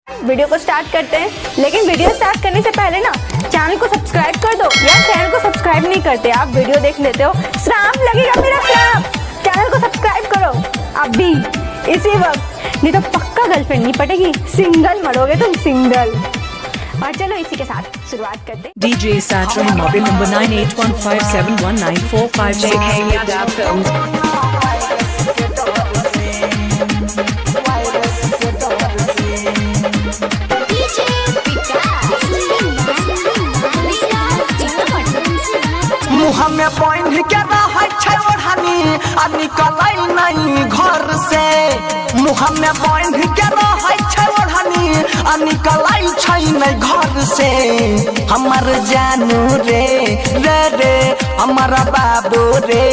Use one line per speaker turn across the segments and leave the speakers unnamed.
Video को start करते हैं, लेकिन वीडियो स्टार्ट करने से पहले ना चैनल को सब्सक्राइब कर दो। यार चैनल को सब्सक्राइब नहीं करते, आप वीडियो देख लेते हो, श्राप लगेगा मेरा श्राप। चैनल को सब्सक्राइब करो अभी इसी वक्त, नहीं तो पक्का गर्लफ्रेंड नहीं पटेगी, सिंगल मरोगे तुम, सिंगल। और चलो इसी के साथ शुरुआत करते।
DJ Satrohan mobile number 9815719456.
मुँह में पॉइंट के रहै छै ओढ़नी आ निकलै नहीं घर से। मुँह में पॉइंट के रहै छै ओढ़नी आ निकलै छै नहीं घर से। हमर जानू रे रे रे हमर बाबू रे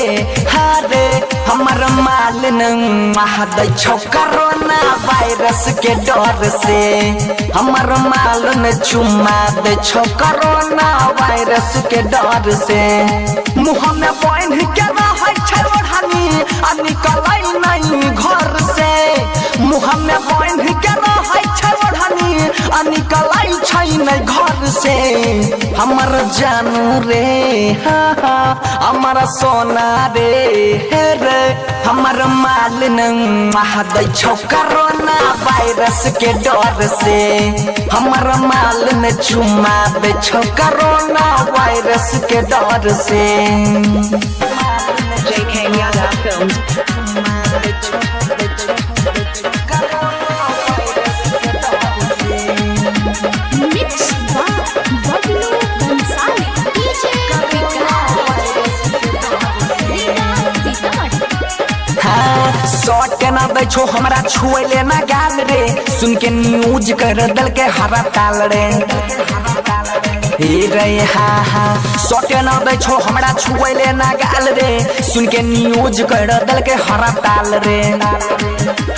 हा रे हमर माल नह दै छौ कोरोना वायरस के डर से। हमर माल न चुम्मा दै छौ कोरोना वायरस के डर से। मुँह में पॉइंट के रहै छै ओढ़नी आ निकलै नहीं घर से। मुँह में पॉइंट के रहै छै ओढ़नी आ निकलै छै नहीं घर से। हमर जानू रे हा हा हमर सोना रे हे रे हमर माल नह दै छौ कोरोना वायरस के डर से। हमर माल न चुम्मा दै छौ कोरोना वायरस के डर से।
JK Yadav Films.
शॉर्ट के ना दै छो हमरा छुएले ना गाल रे। सुन के न्यूज कर दल के हरा ताल रे हे रे हा हा। शॉर्ट के ना दै छो हमरा छुएले ना गाल रे। सुन के न्यूज कर दल के हरा ताल रे।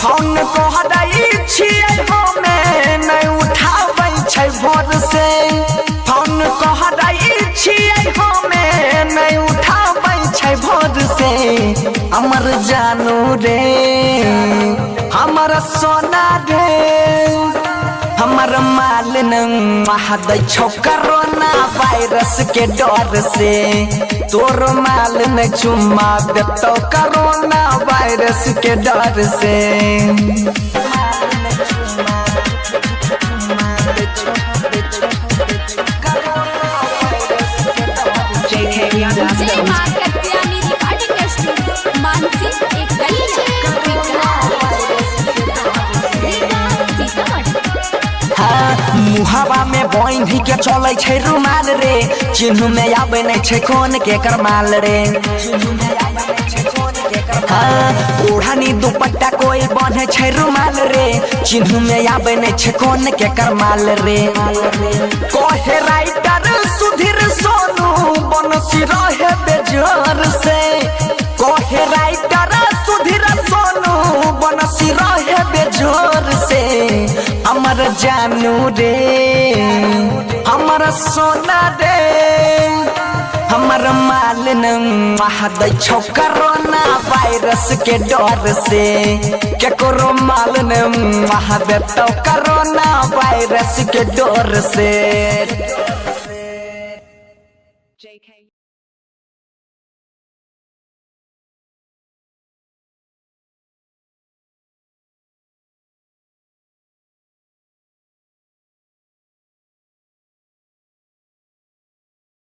फोन को हटाई छियै हमे नहीं उठाबै छै भोर से। फोन को हटाई छियै हमे नहीं उठाबै छै भोर से। हमर जानू रे हमर सोना रे हमर माल नह दै छौ कोरोना वायरस के डर से। तोर माल न चुम्मा देतौ कोरोना वायरस के डर से।
JK Yadav Films.
मुहावा में बॉइन भी के चलै छै रुमाल रे। चिन्ह में आबै नहीं छै कोन के करमाल रे। ओढ़नी दुपट्टा कोई बांधे छै रुमाल रे। चिन्ह में आबै नहीं छै कोन के करमाल रे। कहे राइटर सुधीर सोनू बनसी रहे बेजोर से। कहे राइटर सुधीर सोनू बनसी रहे बेजोर से। हमर जानू रे हमर सोना रे हमर माल नह दै छौ कोरोना वायरस के डर से। केकरो माल नह देतौ कोरोना वायरस के डर से।